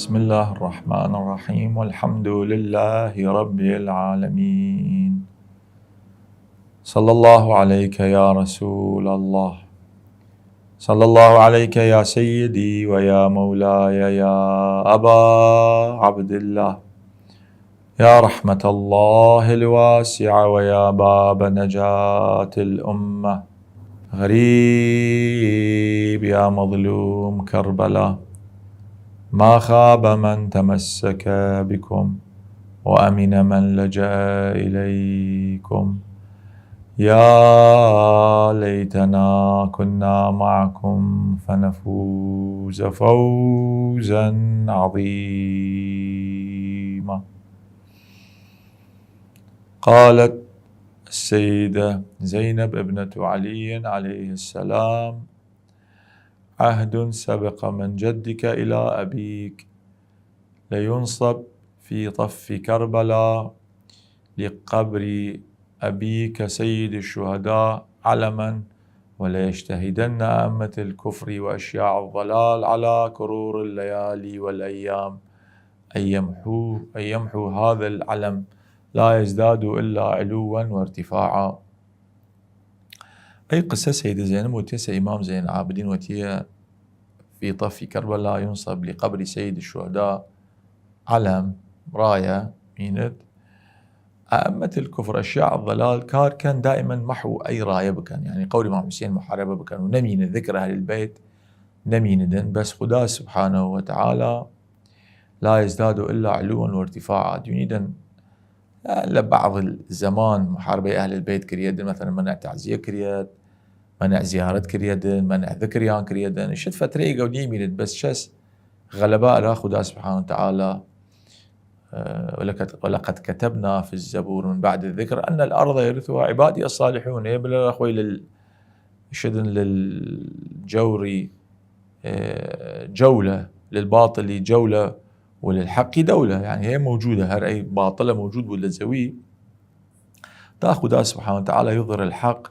بسم الله الرحمن الرحيم والحمد لله رب العالمين. صلى الله عليك يا رسول الله، صلى الله عليك يا سيدي ويا مولاي يا أبا عبد الله، يا رحمة الله الواسعة ويا باب نجاة الأمة. غريب يا مظلوم كربلاء، ما خاب من تمسك بكم وأمن من لجأ إليكم. يا ليتنا كنا معكم فنفوز فوزا عظيما. قالت السيدة زينب ابنة علي عليه السلام: عهد سبق من جدك إلى أبيك لينصب في طف كربلاء لقبر أبيك سيد الشهداء علما، وليجتهدن أئمة الكفر وأشياع الضلال على كرور الليالي والأيام أن يمحوا هذا العلم، لا يزداد إلا علوا وارتفاعا. أي قصة سيدة زينب وتيسى إمام زين العابدين وتي في طف كربلاء ينصب لقبر سيد الشهداء علم راية ميند أئمة الكفر أشياع الضلال كان دائما محو أي راية بكان، يعني قول إمام حسين محاربة بكان ونمين ذكر أهل البيت نمين بس خدا سبحانه وتعالى لا يزداد إلا علوا وارتفاعا. يريدن لبعض الزمان محاربة أهل البيت كريدن، مثلا منع تعزية كريد، منع زيارة كريدن، منع ذكريان كريدن، شد فترة قودي ميلد بس شس غلباء لا خدا سبحانه وتعالى. ولقد كتبنا في الزبور من بعد الذكر أن الأرض يرثها عبادي الصالحون. يبلا أخوي شدن للجور جولة، للباطل جولة وللحق دولة، يعني هي موجودة، هر أي باطلة موجود ولا زوي تأخذ سبحانه وتعالى يظهر الحق،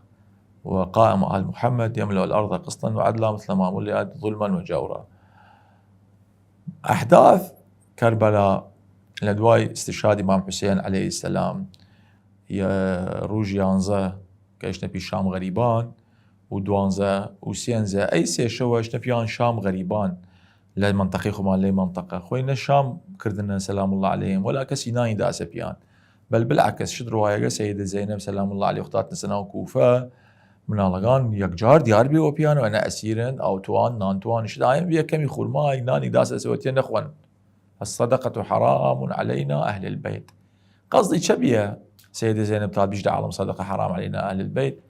وقائم آل محمد يملأ الأرض قسطا وعدلا مثل ما ملئت ظلما وجورا. أحداث كربلاء لدواي استشهاد إمام حسين عليه السلام يا روج يانزا كايش نبي شام غريبان ودوانزا وسينزا أي سي شوش نبيان شام غريبان لمنطقة خمان لي منطقة خوينا الشام كردنا سلام الله عليهم ولا كسيناي داسة بيان، بل بالعكس شد رواية سيدة زينب سلام الله عليه اختاتنا سنة وكوفة من الغان يكجار ديار بي وبيان وانا اسيرن او توان نانتوان شدايم بيا كم يخول ماي ناني داسة سوتين اخوان الصدقة حرام علينا اهل البيت. قصدي شبيه سيدة زينب تاد بيجد عالم صدقة حرام علينا اهل البيت،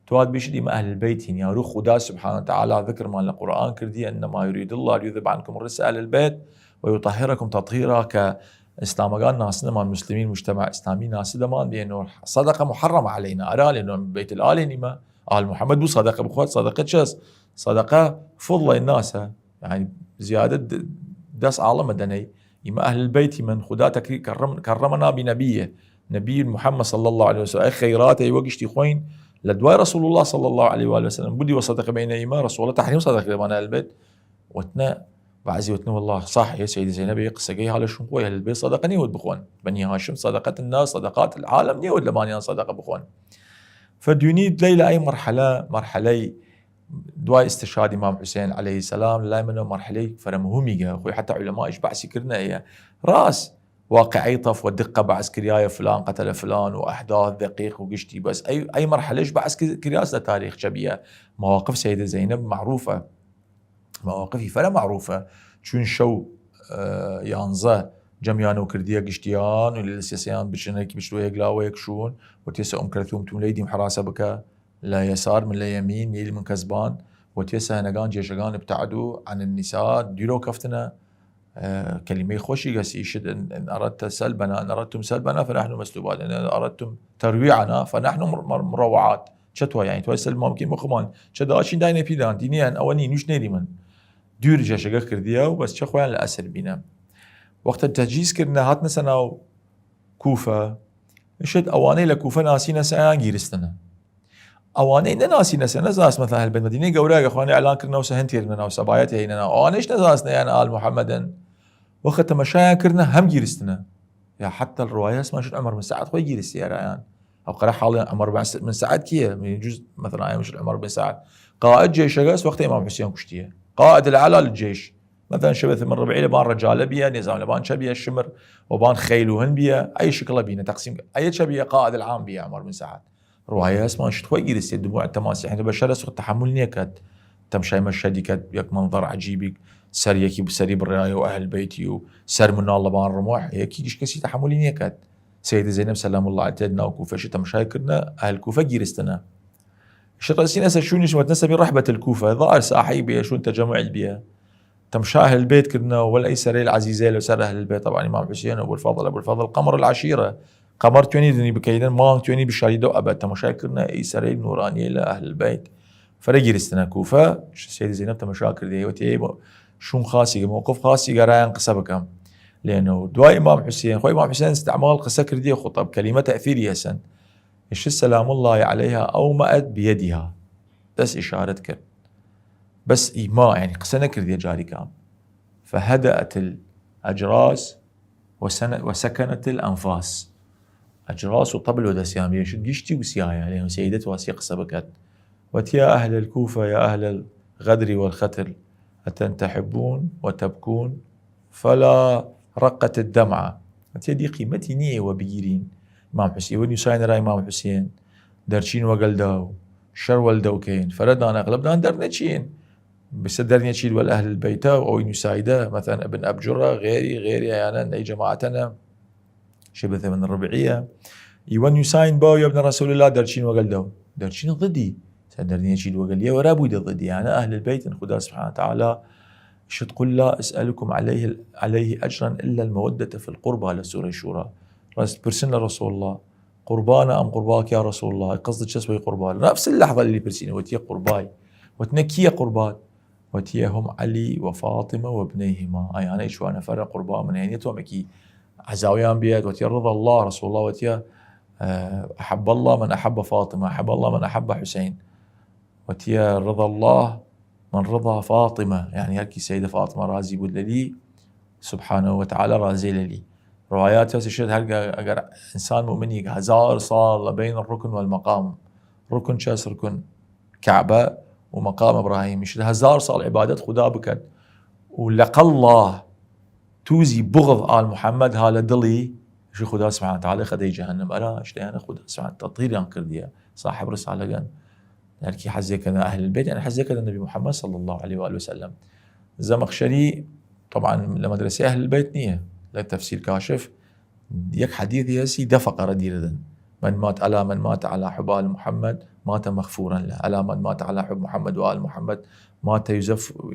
تواد بيشدي ما أهل البيت يا روح خدا سبحانه وتعالى ذكر ما القرآن كردي أنما يريد الله ليذهب عنكم الرجس أهل البيت ويطهركم تطهيرا. كإسلام قال ناسنا ما المسلمين مجتمع إسلامي ناس دمان بأنه صدقة محرمة علينا أرى لأنه بيت الآل نما آل محمد بو صدقة بخوات صدقة شس صدقة فضل الناس، يعني زيادة دس عالم مدني إما أهل البيت من خدا كرمنا بنبيه نبي محمد صلى الله عليه وسلم خيراته يوقشتي خوين لدواي رسول الله صلى الله عليه وآله وسلم بدي وصدق بين إيمان رسول الله تحريم صدق بين البيت وتنا بعزي وتنا والله صح يا سيدي زينب قصة جاي على شو قوي البيت صدقة نيود بخوان بني هاشم صدقة الناس صدقات العالم نيود لبانيان صدقة بخوان. فديونيد ليلة أي مرحلة دواي استشهاد إمام حسين عليه السلام لا منه مرحلة فرمهمية أخوي حتى علماء إيش بحسي كرنا هي راس واقعي طف والدقة بعسكرياية فلان قتل فلان وأحداث دقيق وقشتي بس أي مرحلة إيش بعسكرياية تاريخ شبيه. مواقف سيدة زينب معروفة، مواقفي فلا معروفة شون شو يانزا جميانو كردية قشتيان وللسيسيان بشنك بشلو يقلاوه يكشون وتيسا كلثوم توليدي محراسة بك لا يسار من لا يمين نيل من كسبان وتيسا هنقان جيشقان ابتعدوا عن النساء ديرو كفتنا كلمة خوشي قاسي يشد إن أردت سلبنا إن أردتم سلبنا فنحن مسلوبات، إن أردتم ترويعنا فنحن مروعات. شتوى يعني توي سلب ممكن مخمان شداشين داينا بيدان دينيا أواني نوش نيري من دور جاشقا كرديا وبس شخوان لأسر بينا. وقت التجهيز كرنا هاتنا سنة كوفة شد أواني لكوفة ناسينا سيان جيرستنا اواني ناسي نسنا نزاس مثلا بالمدينه قوراق اخواني اعلان كرنا وسهنتيرنا وسبايتي هنا اوانيش نزاسنا يعني آل محمد وقت مشايا كرنا هم جيرستنا يا حتى الرواية اسمها شو عمر بن سعد خوي جيرس يا ريان أو قرأ حالي عمر بن سعد كيه من يجوز مثلا أيام عمر بن سعد قائد جيش قاس وقت إمام حسين كشتيه قائد الأعلى للجيش مثلا شبث من ربعي لبان رجال بيا نظام لبان شبيه الشمر وبان خيلوهن بيا أي شكل بينا تقسيم أي شبيه قائد العام بيا عمر بن سعد رواية اسمها شو خوي جيرس دموع التماسي يعني بشرس التحمل نيكت تمشي مشهدي كت يك منظر عجيب سر يكي بسري بالرعاية وأهل بيتي وسر من الله بان رموح يكي إيش كسي تحملين يكت سيدة زينب سلام الله عليها وكوفة شتا مشايكرنا أهل كوفة جيرستنا الرئيسين أسا شوني شو تنسى من رحبة الكوفة ظاهر ساحي بيها شون تجمع بيها تمشى أهل البيت كرنا ولا أي سري العزيزة لو سر أهل البيت طبعا إمام حسين أبو الفضل قمر العشيرة قمر توني دني بكيدن ما توني بشاريدو أبد تمشايكرنا أي سري نورانية لأهل البيت فرجيرستنا كوفة السيدة زينب تمشاكر دي وتي شون خاصي موقف خاصي قرايان قصة بكم لأنه دواء إمام حسين خو إمام حسين استعمال قصة كردية خطب كلمة تأثيرية سن إيش السلام الله عليها أومأت بيدها بس إشارة كر بس إيماء يعني قصة كردية جاري كام فهدأت الأجراس وسكنت الأنفاس أجراس وطبل ودسيام يشد جشتي وسيايا لأنه سيدة واسية قصة بكت وتيا أهل الكوفة يا أهل الغدر والختل أتنتحبون وتبكون فلا رقت الدمعة وتيا دي قيمتي نية وبيجيرين إمام حسين ونيساين رأي إمام حسين درشين وقلداو شر والدوكين فردان أغلبنا درنشين بس درنشين والأهل البيت أو نسايدة مثلا ابن أبجرة غيري يعني أي جماعتنا شبث من الربعية يوان يساين باو يا ابن رسول الله درشين وقلداو درشين ضدي سندرني شيء وقال لي ورا بودي ضدي أنا أهل البيت إن خدا سبحانه وتعالى شو تقول لا أسألكم عليه أجرا إلا المودة في القربى لسورة الشورى برسلنا رسول الله قربانا أم قرباك يا رسول الله قصدك شو اسوي قربان نفس اللحظة اللي برسيني وتيه قرباي وتنكيه قربان وتيهم علي وفاطمة وابنيهما أي أنا شو أنا فرق قربان من هينيتهم مكي عزاويان بيد وتيه رضا الله رسول الله وتيه أحب الله من أحب فاطمة أحب الله من أحب حسين وتيا رضا الله من رضا فاطمة يعني هكي سيدة فاطمة رازي بودللي سبحانه وتعالى رازي لي روايات يشهد هلقا أجر إنسان مؤمن هزار صار بين الركن والمقام ركن شاس ركن كعبة ومقام إبراهيم يشهد هزار صار عبادة خدا بكت ولقى الله توزي بغض آل محمد هالا دلي شو خدا سبحانه وتعالى خدي جهنم ألا اشتيانا خدا سبحانه تطهير ينكرديا صاحب رسالة جن يعني حزي كذا أهل البيت يعني حزي كذا النبي محمد صلى الله عليه وآله وسلم زمخشري طبعا لمدرسة أهل البيت نية للتفسير كاشف يك حديث يسي دفق رديرا من مات على حب آل محمد مات مغفورا له ألا من مات على حب محمد وآل محمد مات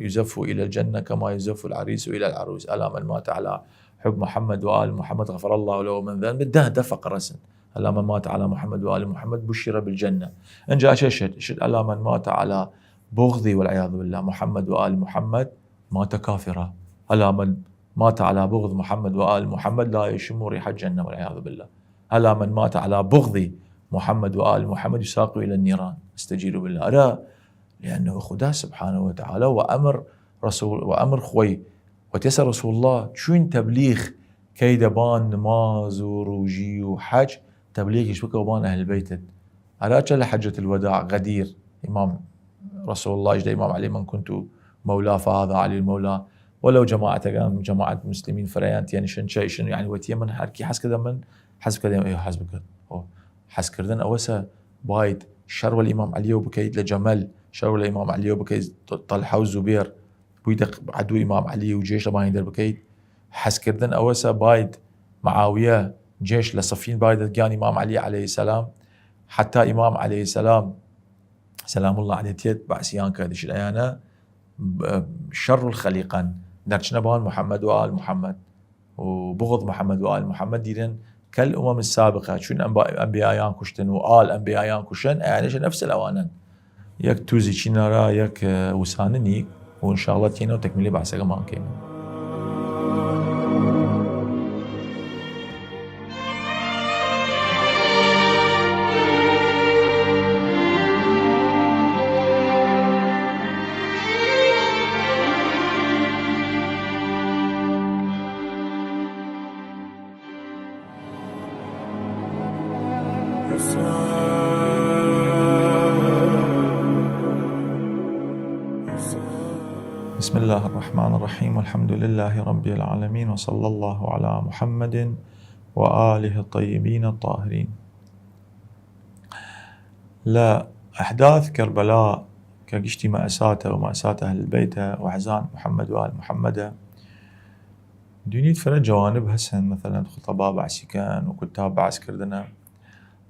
يزف إلى الجنة كما يزف العريس إلى العروس ألا من مات على حب محمد وآل محمد غفر الله له من ذنب ده دفق رسن ألا من مات على محمد وآل محمد بشر بالجنة إن جاء شهد ألا من مات على بغضي والعياذ بالله محمد وآل محمد مات كافرا ألا من مات على بغض محمد وآل محمد لا يشم ريح الجنة والعياذ بالله ألا من مات على بغض محمد وآل محمد يساق إلى النيران استجيروا بالله ألا لأنه خدا سبحانه وتعالى وأمر خوي وتسأل رسول الله شون تبليغ كيدبان نماز وروجي وحج تبليغ يشبكه بان أهل البيت ألا جل حجة الوداع غدير إمام رسول الله إجد إمام علي من كنت مولاه فهذا علي المولى ولو جماعة مسلمين فريانت يعني شن يعني وتي من حركي حس كذا من حسب كذا ايه حسب كذا حس كردن اوسا بايد شر الامام علي وبكيد لجمل شر الامام علي وبكيد طلحه وزبير بيدق عدو امام علي وجيش ما يقدر بكيد حس كردن اوسا بايد معاويه جيش لصفين بايد كان امام علي عليه السلام حتى امام عليه السلام سلام الله عليه تيت بعسيان كادش الايانا شر الخليقان درشنا بان محمد وآل محمد وبغض محمد وآل محمد ديرن كالأمم السابقة شون أنبياء كشتن وآل أنبياء كشتن يعني نفس الأوانن يك توزي شنارا يك وسانني وإن شاء الله تينا وتكملي بعسك ما كيما بسم الله الرحمن الرحيم، والحمد لله رب العالمين، وصلى الله على محمد وآله الطيبين الطاهرين. لا أحداث كربلاء كقشتي مأساته ومأساة أهل البيت وأحزان محمد وآل محمد دونيت فرد جوانب هسن، مثلا خطباء بعسكان وكتاب بعسكردنا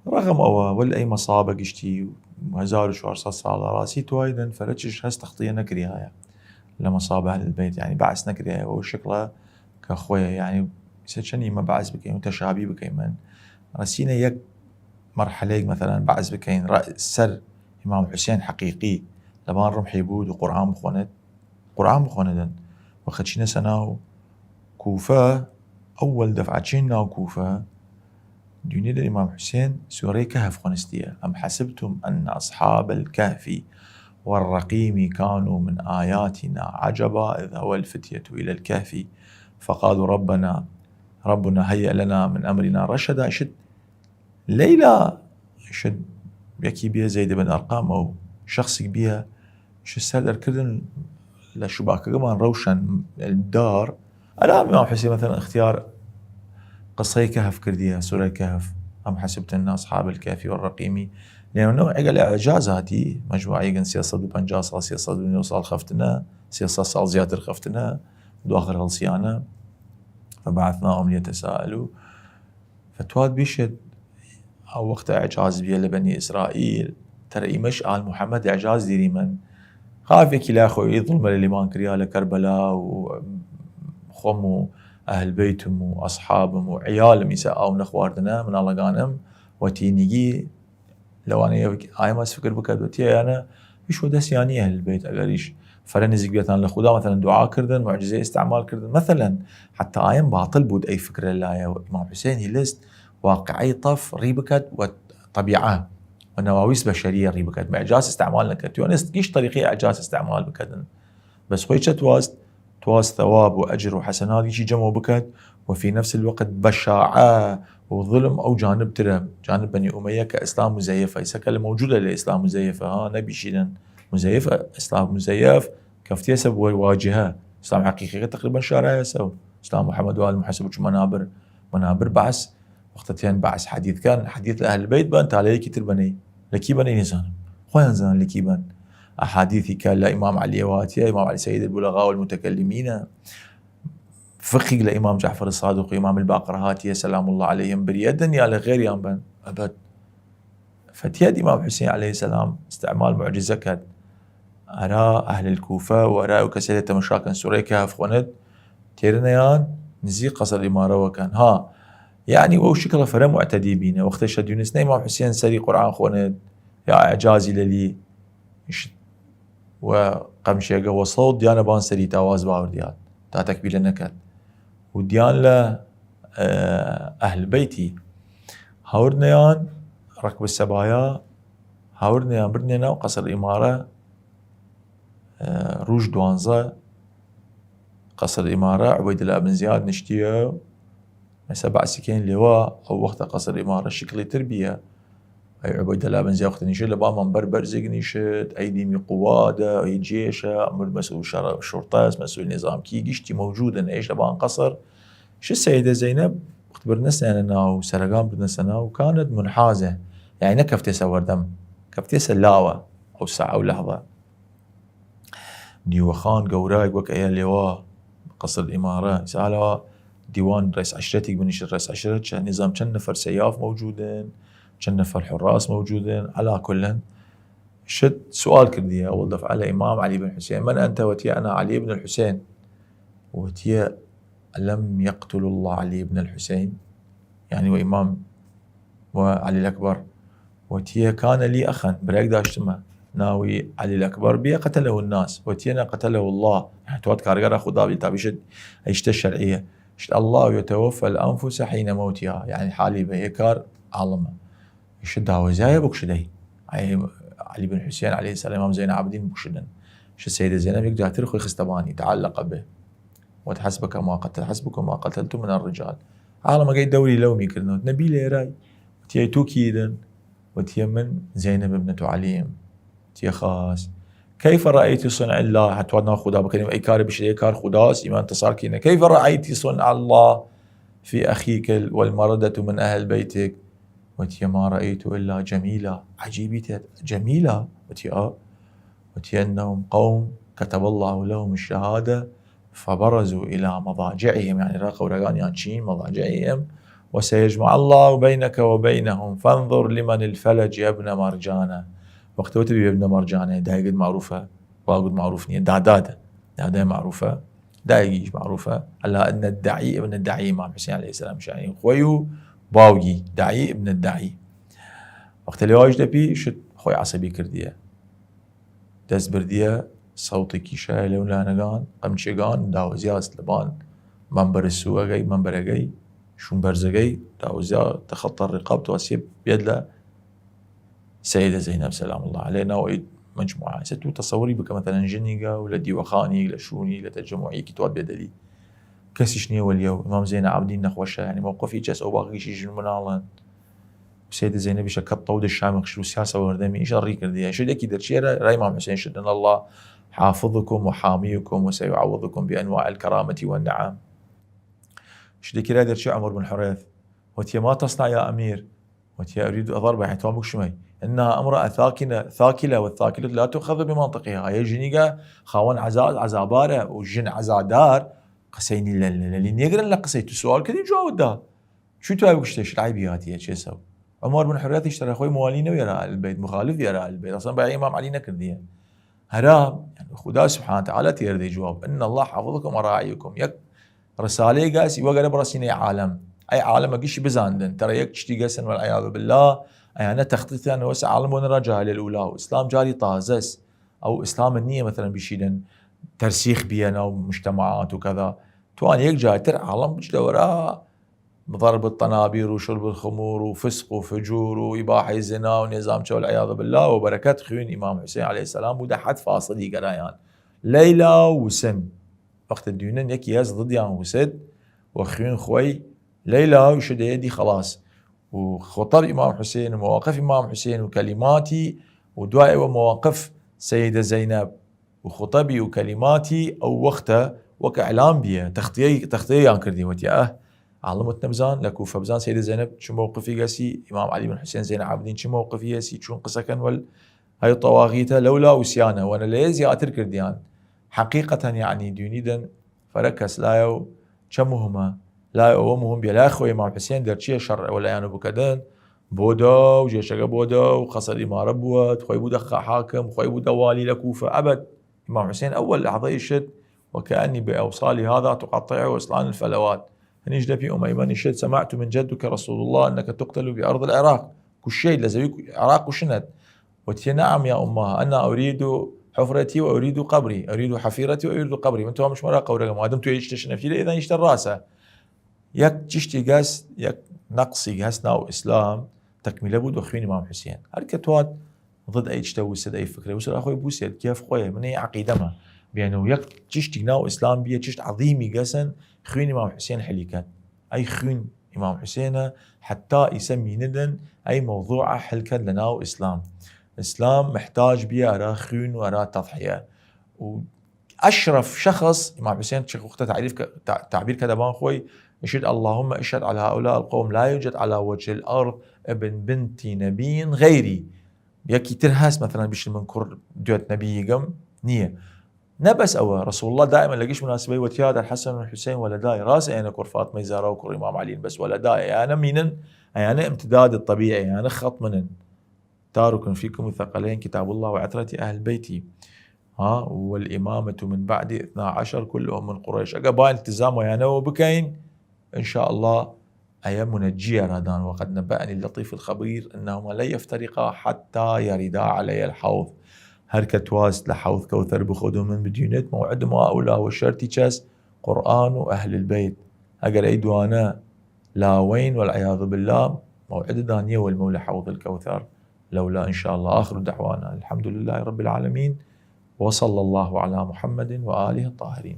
رغم ولا أي مصابة قشتي وهزار وشوارصات صالة راسي توايدا فرجش هس تخطية نكري هاي لمصابة أهل البيت، يعني بعس نكري وشكله كأخويا يعني سيشني ما بعز بكين وتشابي بكين من رسينا يك مرحلة مثلا بعز بكين رأس سر إمام حسين حقيقي لما رمح يبود وقرآن بخوند قرآن بخوندن وخدشنا سناو كوفة أول دفعتين ناو كوفة دوني الإمام حسين سورة كهف خونستية أم حسبتم أن أصحاب الكهف والرقيم كانوا من آياتنا عجبا إذ هوى الفتية إلى الكهف فقالوا ربنا هيئ لنا من أمرنا رشدا. شد ليلى شد يكي بيها زيد بن أرقام أو شخص بيها شو السادر كردن لشباك كمان روشن الدار. الآن الإمام حسين مثلا اختيار قصة كهف كردية سورة كهف أم حسبت أن أصحاب الكهف والرقيم لأنه قال إعجازاتي مجموعة يقن سياسة بنجاصة سياسة بنيوصال خفتنا سياسة صال زيادة خفتنا دواخر هالصيانة فبعثناهم ليتساءلوا فتواد بيشد أو وقت إعجاز بيه لبني إسرائيل ترى إيمش آل محمد إعجاز ديري من خاف يكي لا أخوي ظلم للإيمان كريا لكربلاء وخموا أهل بيتهم وأصحابهم وعيالهم يساءون نخواردنا من الله قانم وتينيجي لو أنا آيماس فكر بكد وتي أنا إيش ودس يعني أهل البيت أقريش فرنزق بيتان لخدا مثلا دعاء كردن معجزة استعمال كردن مثلا حتى آيم باطل بود أي فكرة لا يا إمام حسين هيلست واقعي طف ريبكد وطبيعة ونواويس بشرية ريبكد معجاز استعمال لكد يونست إيش طريقة إعجاز استعمال بكدن بس خويش تواس ثواب وأجر وحسنات يجي جمع بكت وفي نفس الوقت بشاعة وظلم أو جانب ترى جانب بني أمية كإسلام مزيفة يسكل موجودة لإسلام مزيفة نبي شيئا مزيفة إسلام مزيف كفتية سب واجهة إسلام حقيقي تقريبا شارع يسو إسلام محمد وآل محسب منابر بعث وقتين بعث حديث كان حديث لأهل البيت بأنت عليه كتير بني لكي بني نزان خوان زان لكي بن أحاديثي كان لإمام علي واتيا إمام علي سيد البلغاء والمتكلمين فقه لإمام جعفر الصادق وإمام الباقر هاتيا سلام الله عليهم بريدا يا لغير ينبن أبد فتياد إمام حسين عليه السلام استعمال معجزة كد أرى أهل الكوفة وأرى كسيدة مشاكل سورة كهف خوند تيرنيان نزي قصر الإمارة وكان يعني وشكله فرا معتدي بينا وقت شد يونس إمام حسين سري قرآن خوند يا إعجازي للي وقمشيقة وصوت ديانا بان سري تاواز باورديات تا تكبيل النكد وديان له أهل بيتي هاورنيان ركب السبايا هاورنيان برنينا وقصر الإمارة روج دوانزا قصر الإمارة عبيد الله بن زياد نشتيه مسبع سكين لواء أو وقت قصر الإمارة شكل تربية أي عبيد الله بن زياد وقت نشيد لبا من بربر زيق نشد أي ديمي قوادة أي جيشة أمر مسؤول شرطة مسؤول نظام كي قشتي موجودة إيش لبا قصر شو السيدة زينب وقت برنسنا أنا وسرقان برنسنا وكانت منحازة يعني نكفتي سور دم كفتي سلاوة أو ساعة أو لحظة ديوخان قوراق وكأيا لواء قصر الإمارة سألوا ديوان رئيس عشرتك بنشر رئيس عشرتك نظام كان نفر سياف موجودين كان نفر حراس موجودين على كلن شد سؤال كردية أول دفع على إمام علي بن حسين من أنت وتي أنا علي بن الحسين وتي لم يقتل الله علي بن الحسين يعني وإمام وعلي الأكبر وتي كان لي أخا بريك داشتما ناوي علي الأكبر بي قتله الناس وتينا قتله الله يعني توات كارجر أخو دابي تابيشد أيشت الشرعية شد الله يتوفى الأنفس حين موتها يعني حالي بهيكار عالمه يشد هوزايا بكشدي علي بن حسين عليه السلام إمام زين العابدين بكشدن شو السيدة زينب يقدر ترخي خستباني تعلق به وتحسبك ما قتل حسبك ما قتلتم من الرجال عالم قاعد دوري لومي كرنوت نبيله راي تي توكيدن وتي من زينب ابنة علي تي خاص كيف رأيت صنع الله حتى ودنا خدا بكلمة أي كار بشيء كار خداس إيمان تصار كينا كيف رأيت صنع الله في أخيك والمردة من أهل بيتك وتي ما رأيت إلا جميلة عجيبة جميلة وتي أنهم قوم كتب الله لهم الشهادة فبرزوا إلى مضاجعهم يعني راقوا رقان يانشين مضاجعهم وسيجمع الله بينك وبينهم فانظر لمن الفلج يا ابن مرجانة وقت وتبي ابن مرجانة دايق معروفة واقد معروفني دادا معروفة دايق معروفة ألا أن الدعي ابن الدعي إمام حسين عليه السلام شاين خويو باوجي دعي ابن الدعي وقت اللي واجد بي شد خوي عصبي كردية دز بردية صوتي كيشا لولا نقان قمشيقان داوزيا سلبان منبر السوء جاي منبر جاي شون برزقي داوزيا تخطى الرقاب توسيب بيدلا سيدة زينب سلام الله علينا وإيد مجموعة ستو تصوري بك مثلا جنيقة ولا ديوخاني ولا شوني ولا تجمعي كتوات بيدلي كسشني واليوم إمام زين عابدين نخوشة يعني موقفي جس أو باقي شيء جن منالن سيدة زينب شكت طود الشامخ شو سياسة وردمي إيش الريك كرديها شو ديكي درشي راي إمام حسين شدنا الله حافظكم وحاميكم وسيعوضكم بأنواع الكرامة والنعم شو ديكي راي درشي عمر بن حريث وتي ما تصنع يا أمير وتي أريد أضرب حيث شمي إنها امرأة ثاكلة والثاكلة لا تؤخذ بمنطقها هي جنيقة خاون عزابارة وجن عزادار قسيني اللي نيقرن لك قسيت السؤال كذي جاوب ده شو تبغى وش العيبيات شو يسوي عمر بن حريث اشترى اخوي موالينه ويرى البيت مخالف يرى البيت اصلا باي امام علي نكرديه هرام يعني خدا سبحانه وتعالى تيردي جواب ان الله حافظكم وراعيكم يك رساله قاسي وقرب راسيني عالم اي عالم اقيش بزاندن ترى يك تشتي قسن والعياذ بالله انا تخطيط انا وسع عالم ونرجع للاولى واسلام جاري طازس او اسلام النيه مثلا بيشيلن ترسيخ بينا ومجتمعات وكذا توان يك جاي ترى عالم بجدورا ضرب الطنابير وشرب الخمور وفسق وفجور وإباحة الزنا ونظام شو والعياذ بالله وبركات خيون إمام حسين عليه السلام وده حد فاصلي قرايان ليلى وسن وقت الديونين يكي ياز ضديان وسد وخيون خوي ليلى وشد يدي خلاص وخطب إمام حسين ومواقف إمام حسين وكلماتي ودعاء ومواقف سيدة زينب وخطبي وكلماتي أو وقته وكإعلام بيه تخطيه كردي وتي علمتنا بزان لكوفة بزان سيدة زينب شو موقفي قاسي إمام علي بن حسين زين العابدين شو موقفي ياسي شون قصة وال هاي الطواغيتة لولا وسيانة وانا ليزي أترك ديان حقيقة يعني ديونيدا فركس لايو شمهما لايو ومهم بلا أخوي إمام حسين درشيه شرع ولا يعني بكدن بودا وجيشة بودا وقصد إمام ربوت خوي بودا حاكم خوي بودا والي لكوفة أبد إمام حسين أول لحظة يشد وكأني بأوصالي هذا تقطع وإصلان الفلوات نجد في أميمة نشد سمعت من جدك رسول الله أنك تقتل بأرض العراق كل شيء لزويك عراق وشند وتي نعم يا أمها أنا أريد حفرتي وأريد قبري أريد حفيرتي وأريد قبري من توها مش مرة قوري ما دمت يشتش نفسي إذا يشتر راسه يك تشتي قاس يك نقصي قاس ناو إسلام تكمل بود وخوين إمام حسين هالكتوات ضد أي تشتوي سد أي فكرة وصل أخوي بوسيد كيف خويه من أي عقيدة ما بينه يك تشتي ناو إسلام بيه تشت عظيمي قاسن خوين إمام حسين حليكات أي خوين إمام حسين حتى يسمي ندن أي موضوع حلكة لناو إسلام إسلام محتاج بيه أرى خوين وأرى تضحية وأشرف شخص إمام حسين شيخ وقت تعبير كدبان خوي يشهد اللهم اشهد على هؤلاء القوم لا يوجد على وجه الأرض ابن بنت نبي غيري يكي ترهاس مثلا بيش المنكر دوت نبي قم نية نبس أو رسول الله دائما لقيش مناسبة وتياد الحسن والحسين ولا داي راسي أنا كر فاطمة زهراء وكر إمام علي بس ولا داي أنا مينن أنا امتداد الطبيعي أنا خط منن تارك فيكم الثقلين كتاب الله وعترة أهل بيتي والإمامة من بعد 12 كلهم من قريش أقبال التزام ويانا وبكين إن شاء الله أي منجية رادان وقد نبأني اللطيف الخبير أنهما لن يفترقا حتى يردا علي الحوض هركة واس لحوض كوثر بخودهم من بديونت موعد ما أولى والشرطي جاس قرآن وأهل البيت أقر أي دوانا لا وين والعياذ بالله موعد دانية والمولى حوض الكوثر لولا إن شاء الله. آخر دعوانا الحمد لله رب العالمين وصلى الله على محمد وآله الطاهرين.